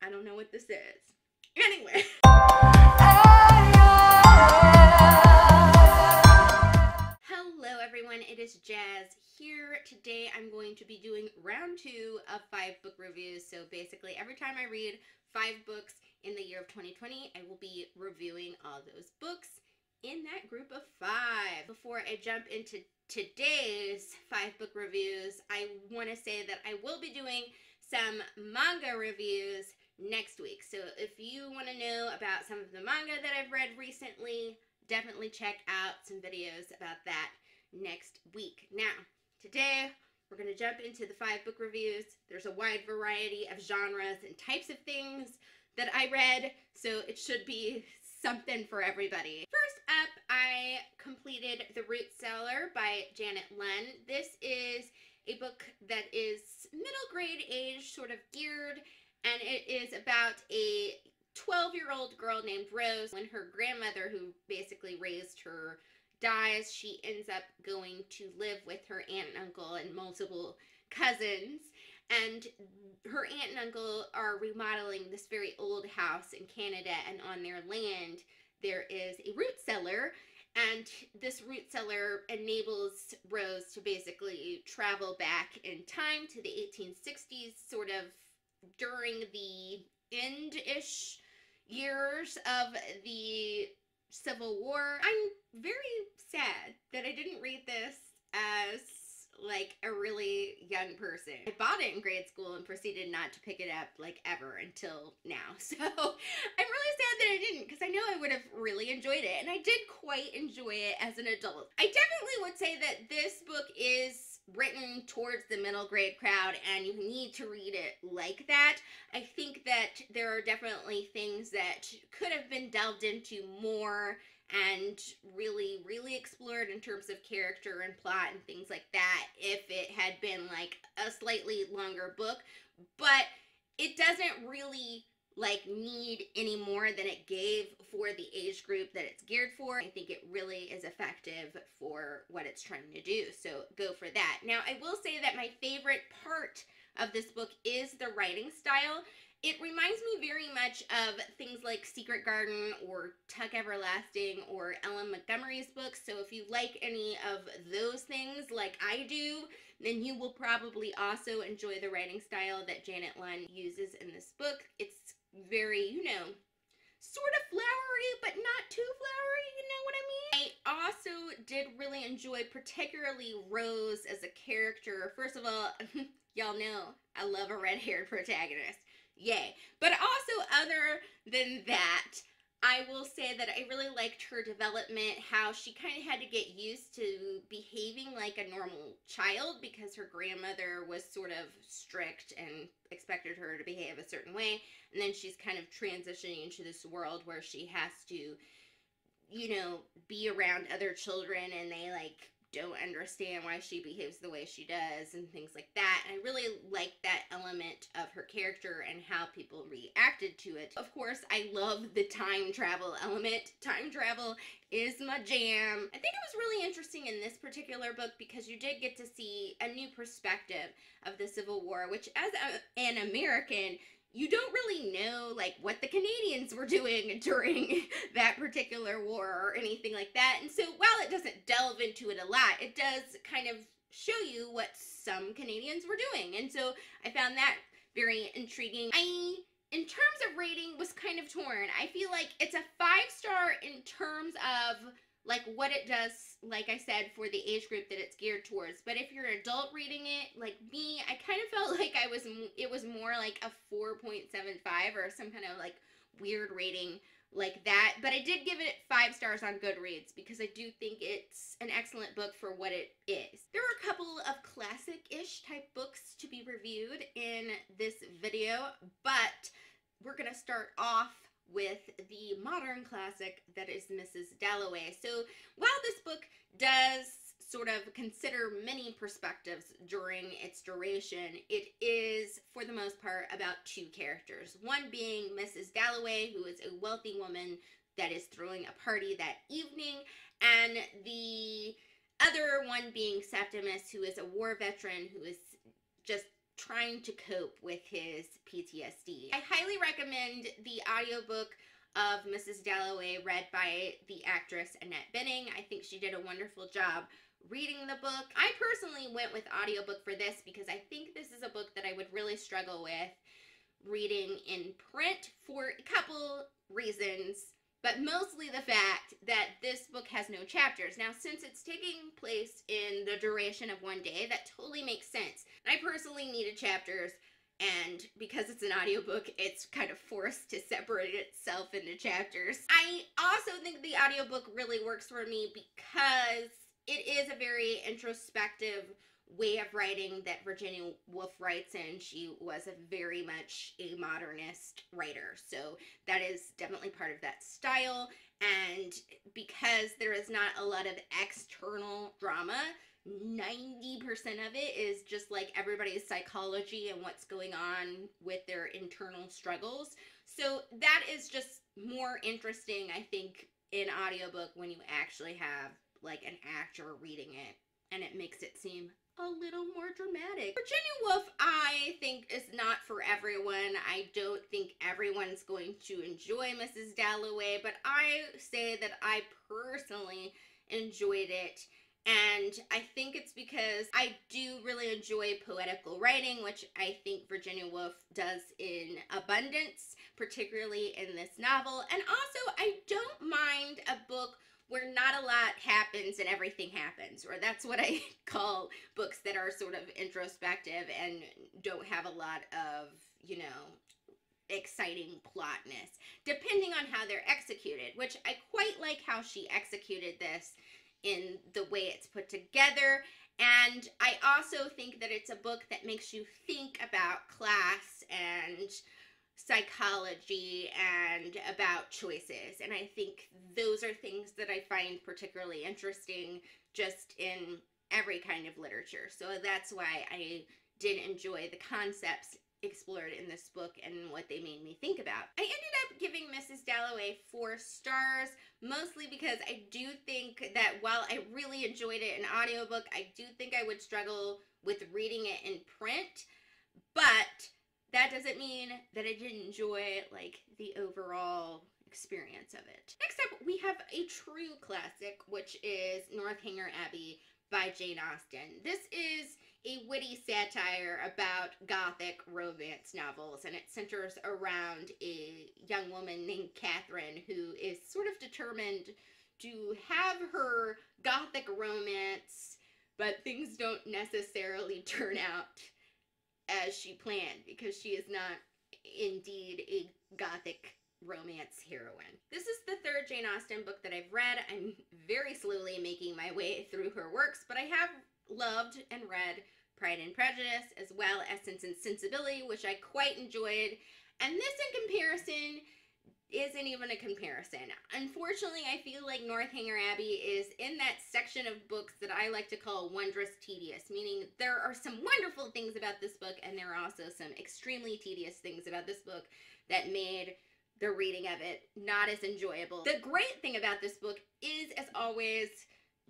I don't know what this is. Anyway. Hello everyone, it is Jazz here. Today I'm going to be doing round 2 of 5 book reviews. So basically every time I read 5 books in the year of 2020, I will be reviewing all those books in that group of 5. Before I jump into today's 5 book reviews, I want to say that I will be doing some manga reviews next week. So if you want to know about some of the manga that I've read recently, definitely check out some videos about that next week. Now, today we're going to jump into the 5 book reviews. There's a wide variety of genres and types of things that I read, so it should be something for everybody. First up, I completed The Root Cellar by Janet Lunn. This is a book that is middle grade age, sort of geared, and it is about a 12-year-old girl named Rose. When her grandmother, who basically raised her, dies, she ends up going to live with her aunt and uncle and multiple cousins. And her aunt and uncle are remodeling this very old house in Canada, and on their land there is a root cellar, and this root cellar enables Rose to basically travel back in time to the 1860s, sort of during the end-ish years of the Civil War. I'm very sad that I didn't read this as like a really young person. I bought it in grade school and proceeded not to pick it up like ever until now. So I'm really sad that I didn't, because I know I would have really enjoyed it, and I did quite enjoy it as an adult. I definitely would say that this book is written towards the middle grade crowd, and you need to read it like that. I think that there are definitely things that could have been delved into more and really explored in terms of character and plot and things like that if it had been like a slightly longer book, but it doesn't really like need any more than it gave for the age group that it's geared for. I think it really is effective for what it's trying to do, so go for that. Now, I will say that my favorite part of this book is the writing style. It reminds me very much of things like Secret Garden or Tuck Everlasting or Ellen Montgomery's books. So if you like any of those things like I do, then you will probably also enjoy the writing style that Janet Lunn uses in this book. It's very, you know, sort of flowery, but not too flowery, you know what I mean? I also did really enjoy particularly Rose as a character. First of all, y'all know I love a red-haired protagonist. Yay. But also, other than that, I will say that I really liked her development, how she kind of had to get used to behaving like a normal child because her grandmother was sort of strict and expected her to behave a certain way, and then she's kind of transitioning into this world where she has to, you know, be around other children, and they like don't understand why she behaves the way she does and things like that. And I really like that element of her character and how people reacted to it. Of course, I love the time travel element. Time travel is my jam. I think it was really interesting in this particular book because you did get to see a new perspective of the Civil War, which as an American, you don't really know like what the Canadians were doing during that particular war or anything like that. And so while it doesn't delve into it a lot, it does kind of show you what some Canadians were doing. And so I found that very intriguing. In terms of rating, was kind of torn. I feel like it's a 5-star in terms of like what it does, like I said, for the age group that it's geared towards. But if you're an adult reading it, like me, I kind of felt like it was more like a 4.75 or some kind of like weird rating like that. But I did give it 5 stars on Goodreads because I do think it's an excellent book for what it is. There are a couple of classic-ish type books to be reviewed in this video, but we're gonna start off with the modern classic that is Mrs. Dalloway. So while this book does sort of consider many perspectives during its duration, it is for the most part about 2 characters. One being Mrs. Dalloway, who is a wealthy woman that is throwing a party that evening, and the other one being Septimus, who is a war veteran who is just trying to cope with his PTSD. I highly recommend the audiobook of Mrs. Dalloway, read by the actress Annette Bening. I think she did a wonderful job reading the book. I personally went with audiobook for this because I think this is a book that I would really struggle with reading in print for a couple reasons, but mostly the fact that this book has no chapters. Now, since it's taking place in the duration of one day, that totally makes sense. I personally needed chapters, and because it's an audiobook, it's kind of forced to separate itself into chapters. I also think the audiobook really works for me because it is a very introspective way of writing that Virginia Woolf writes in. She was a very much a modernist writer, so that is definitely part of that style. And because there is not a lot of external drama, 90% of it is just like everybody's psychology and what's going on with their internal struggles. So that is just more interesting, I think, in audiobook when you actually have like an actor reading it, and it makes it seem a little more dramatic. Virginia Woolf, I think, is not for everyone. I don't think everyone's going to enjoy Mrs. Dalloway, but I say that I personally enjoyed it. And I think it's because I do really enjoy poetical writing, which I think Virginia Woolf does in abundance, particularly in this novel. And also, I don't mind a book where not a lot happens and everything happens, or that's what I call books that are sort of introspective and don't have a lot of, you know, exciting plotness, depending on how they're executed, which I quite like how she executed this in the way it's put together. And I also think that it's a book that makes you think about class and psychology and about choices, and I think those are things that I find particularly interesting just in every kind of literature. So that's why I did enjoy the concepts explored in this book and what they made me think about. I ended up giving Mrs. Dalloway 4 stars, mostly because I do think that while I really enjoyed it in audiobook, I do think I would struggle with reading it in print, but that doesn't mean that I didn't enjoy, like, the overall experience of it. Next up, we have a true classic, which is Northanger Abbey by Jane Austen. This is a witty satire about Gothic romance novels, and it centers around a young woman named Catherine who is sort of determined to have her Gothic romance, but things don't necessarily turn out as she planned, because she is not indeed a Gothic romance heroine. This is the 3rd Jane Austen book that I've read. I'm very slowly making my way through her works, but I have loved and read Pride and Prejudice, as well as Sense and Sensibility, which I quite enjoyed. And this, in comparison, isn't even a comparison. Unfortunately, I feel like Northanger Abbey is in that section of books that I like to call wondrous tedious, meaning there are some wonderful things about this book, and there are also some extremely tedious things about this book that made the reading of it not as enjoyable. The great thing about this book is, as always,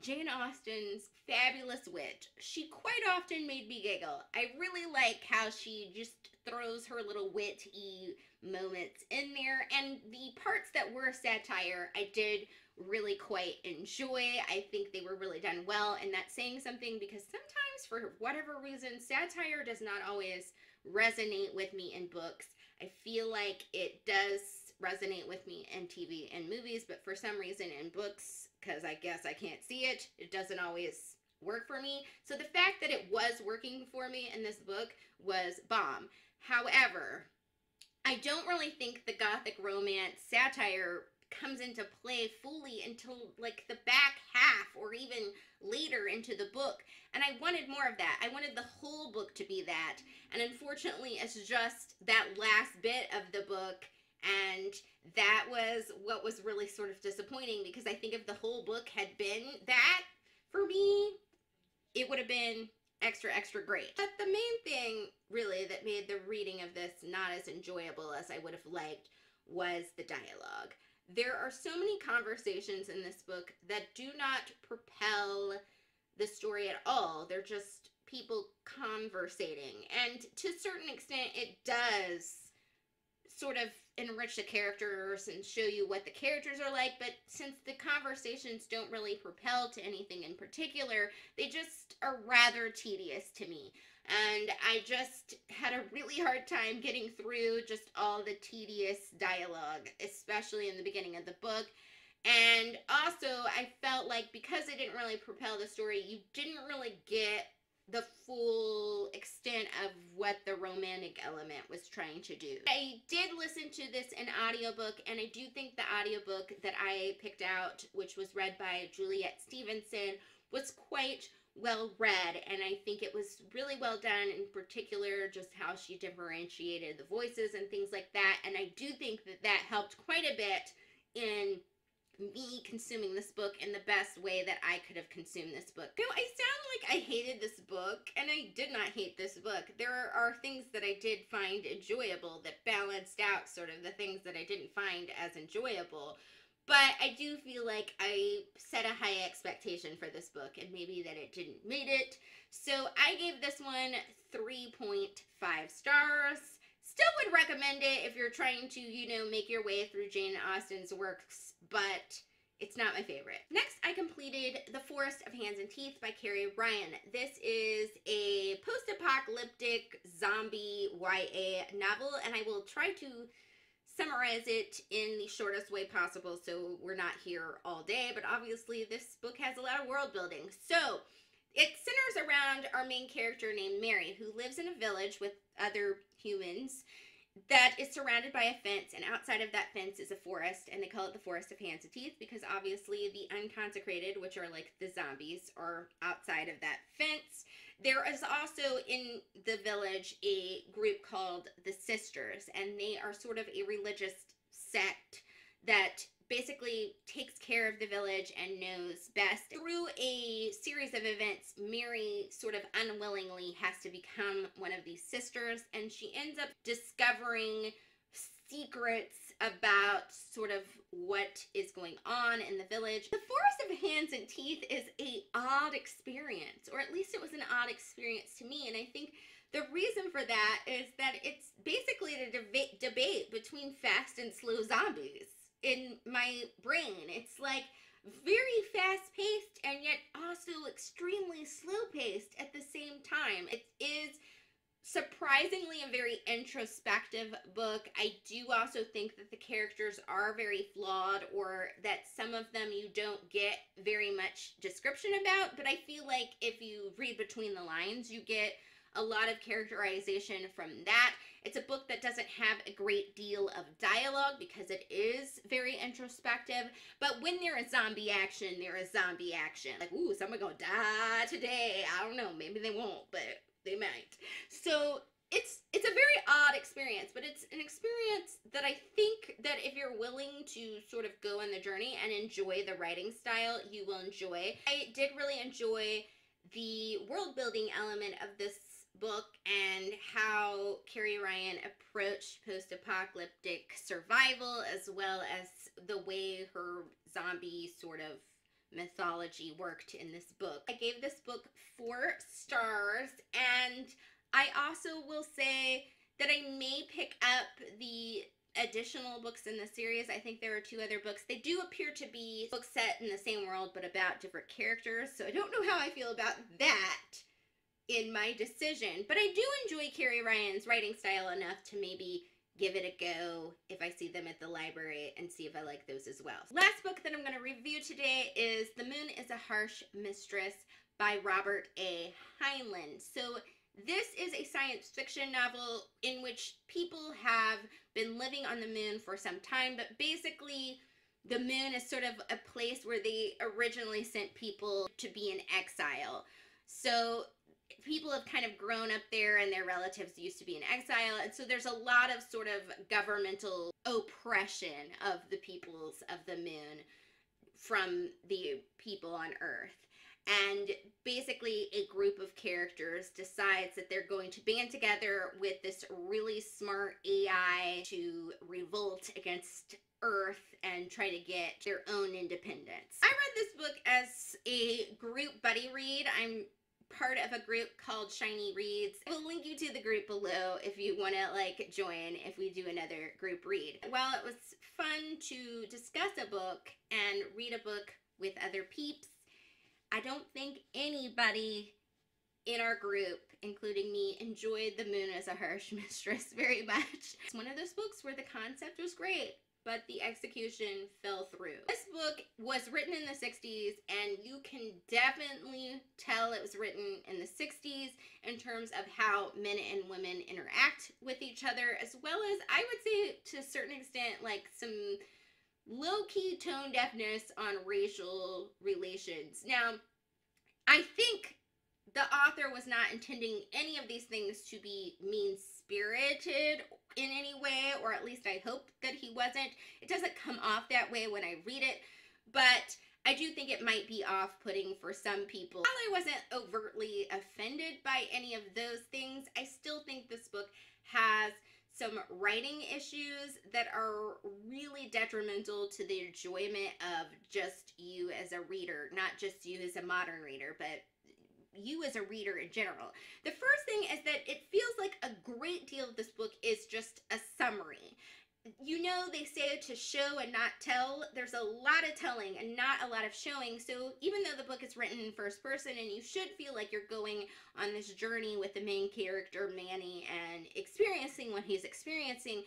Jane Austen's fabulous wit. She quite often made me giggle. I really like how she just throws her little witty moments in there, and the parts that were satire I did really quite enjoy. I think they were really done well, and that's saying something, because sometimes, for whatever reason, satire does not always resonate with me in books. I feel like it does resonate with me in TV and movies, but for some reason in books, because I guess I can't see it, it doesn't always work for me. So the fact that it was working for me in this book was bomb. However, I don't really think the Gothic romance satire comes into play fully until like the back half or even later into the book, and I wanted more of that. I wanted the whole book to be that, and unfortunately it's just that last bit of the book, and that was what was really sort of disappointing, because I think if the whole book had been that, for me, it would have been extra great. But the main thing really that made the reading of this not as enjoyable as I would have liked was the dialogue. There are so many conversations in this book that do not propel the story at all. They're just people conversating. And to a certain extent, it does sort of enrich the characters and show you what the characters are like, but since the conversations don't really propel to anything in particular, they just are rather tedious to me. And I just had a really hard time getting through just all the tedious dialogue, especially in the beginning of the book. And also, I felt like because it didn't really propel the story, you didn't really get the full extent of what the romantic element was trying to do. I did listen to this in audiobook, and I do think the audiobook that I picked out, which was read by Juliet Stevenson, was quite well read, and I think it was really well done, in particular just how she differentiated the voices and things like that. And I do think that that helped quite a bit in me consuming this book in the best way that I could have consumed this book. You know, I sound like I hated this book, and I did not hate this book. There are things that I did find enjoyable that balanced out sort of the things that I didn't find as enjoyable. But I do feel like I set a high expectation for this book, and maybe that it didn't meet it. So I gave this one 3.5 stars. Still would recommend it if you're trying to, you know, make your way through Jane Austen's works, but it's not my favorite. Next, I completed The Forest of Hands and Teeth by Cary. This is a post-apocalyptic zombie YA novel, and I will try to summarize it in the shortest way possible so we're not here all day, but obviously this book has a lot of world building. So it centers around our main character named Mary, who lives in a village with other humans that is surrounded by a fence, and outside of that fence is a forest, and they call it the Forest of Hands and Teeth because obviously the unconsecrated, which are like the zombies, are outside of that fence. There is also in the village a group called the Sisters, and they are sort of a religious sect that basically takes care of the village and knows best. Through a series of events, Mary sort of unwillingly has to become one of these sisters, and she ends up discovering secrets about sort of what is going on in the village. The Forest of Hands and Teeth is an odd experience, or at least it was an odd experience to me, and I think the reason for that is that it's basically a debate between fast and slow zombies. In my brain, it's like very fast-paced and yet also extremely slow-paced at the same time. It is surprisingly a very introspective book. I do also think that the characters are very flawed, or that some of them you don't get very much description about, but I feel like if you read between the lines, you get a lot of characterization from that. It's a book that doesn't have a great deal of dialogue because it is very introspective, but when there is zombie action, there is zombie action. Like, ooh, someone gonna die today. I don't know, maybe they won't, but they might. So it's a very odd experience, but it's an experience that I think that if you're willing to sort of go on the journey and enjoy the writing style, you will enjoy. I did really enjoy the world building element of this book and how Cary approached post-apocalyptic survival, as well as the way her zombie sort of mythology worked in this book. I gave this book 4 stars, and I also will say that I may pick up the additional books in the series. I think there are 2 other books. They do appear to be books set in the same world but about different characters, so I don't know how I feel about that in my decision, but I do enjoy Cary writing style enough to maybe give it a go if I see them at the library and see if I like those as well. Last book that I'm going to review today is The Moon is a Harsh Mistress by Robert A. Heinlein. So this is a science fiction novel in which people have been living on the moon for some time, but basically the moon is sort of a place where they originally sent people to be in exile. So people have kind of grown up there and their relatives used to be in exile, and so there's a lot of sort of governmental oppression of the peoples of the moon from the people on Earth. And basically a group of characters decides that they're going to band together with this really smart AI to revolt against Earth and try to get their own independence. I read this book as a group buddy read. I'm part of a group called Shiny Reads. I will link you to the group below if you want to like join if we do another group read. While it was fun to discuss a book and read a book with other peeps, I don't think anybody in our group, including me, enjoyed The Moon as a Harsh Mistress very much. It's one of those books where the concept was great, but the execution fell through. This book was written in the 60s, and you can definitely tell it was written in the 60s in terms of how men and women interact with each other, as well as, I would say, to a certain extent, like some low-key tone deafness on racial relations. Now, I think the author was not intending any of these things to be mean-spirited in any way, or at least I hope that he wasn't. It doesn't come off that way when I read it, but I do think it might be off-putting for some people. While I wasn't overtly offended by any of those things, I still think this book has some writing issues that are really detrimental to the enjoyment of just you as a reader, not just you as a modern reader, but you as a reader in general. The first thing is that it feels like a great deal of this book is just a summary. You know, they say to show and not tell. There's a lot of telling and not a lot of showing. So even though the book is written in first person and you should feel like you're going on this journey with the main character, Manny, and experiencing what he's experiencing,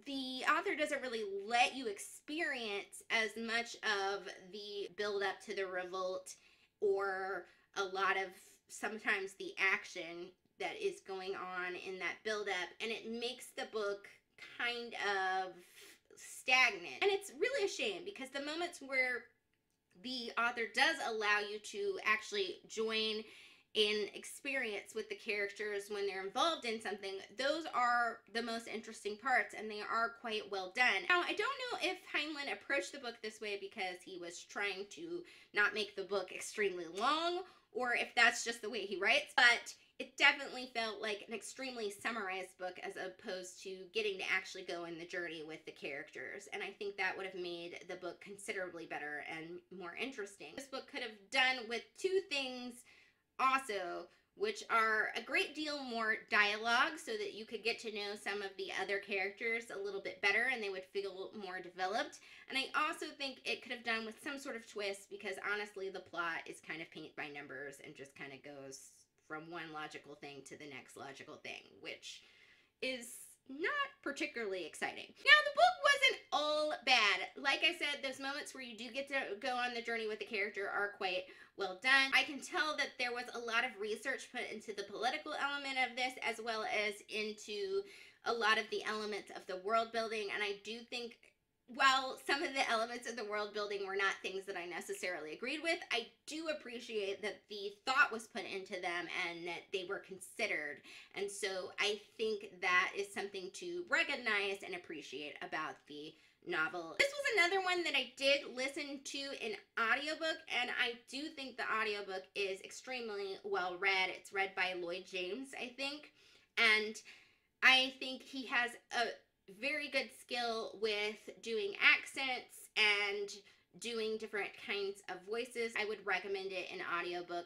the author doesn't really let you experience as much of the build up to the revolt or a lot of sometimes the action that is going on in that buildup, and it makes the book kind of stagnant. And it's really a shame, because the moments where the author does allow you to actually join in experience with the characters when they're involved in something, those are the most interesting parts, and they are quite well done. Now, I don't know if Heinlein approached the book this way because he was trying to not make the book extremely long, or if that's just the way he writes, but it definitely felt like an extremely summarized book as opposed to getting to actually go in the journey with the characters, and I think that would have made the book considerably better and more interesting. This book could have done with two things also, which are a great deal more dialogue so that you could get to know some of the other characters a little bit better and they would feel more developed. And I also think it could have done with some sort of twist, because honestly the plot is kind of paint by numbers and just kind of goes from one logical thing to the next logical thing, which is not particularly exciting. Now, the book wasn't all bad. Like I said, those moments where you do get to go on the journey with the character are quite well done. I can tell that there was a lot of research put into the political element of this, as well as into a lot of the elements of the world building, and I do think, while some of the elements of the world building were not things that I necessarily agreed with, I do appreciate that the thought was put into them and that they were considered. And so I think that is something to recognize and appreciate about the novel. This was another one that I did listen to in audiobook, and I do think the audiobook is extremely well read. It's read by Lloyd James, I think, and I think he has a very good skill with doing accents and doing different kinds of voices. I would recommend it in audiobook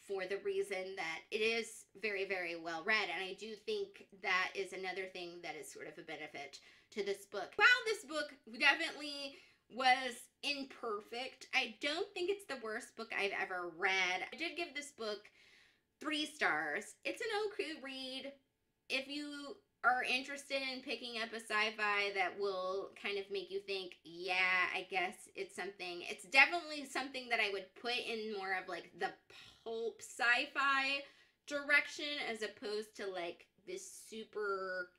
for the reason that it is very, very well read, and I do think that is another thing that is sort of a benefit to this book. While this book definitely was imperfect, I don't think it's the worst book I've ever read. I did give this book 3 stars. It's an okay read. If you are interested in picking up a sci-fi that will kind of make you think, yeah, I guess it's something. It's definitely something that I would put in more of like the pulp sci-fi direction, as opposed to like this super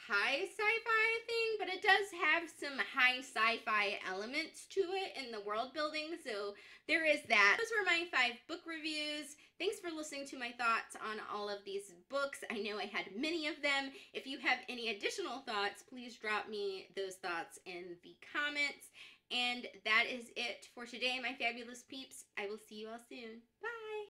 high sci-fi thing, but it does have some high sci-fi elements to it in the world building, so there is that. Those were my 5 book reviews. Thanks for listening to my thoughts on all of these books. I know I had many of them. If you have any additional thoughts, please drop me those thoughts in the comments. And that is it for today, my fabulous peeps. I will see you all soon. Bye!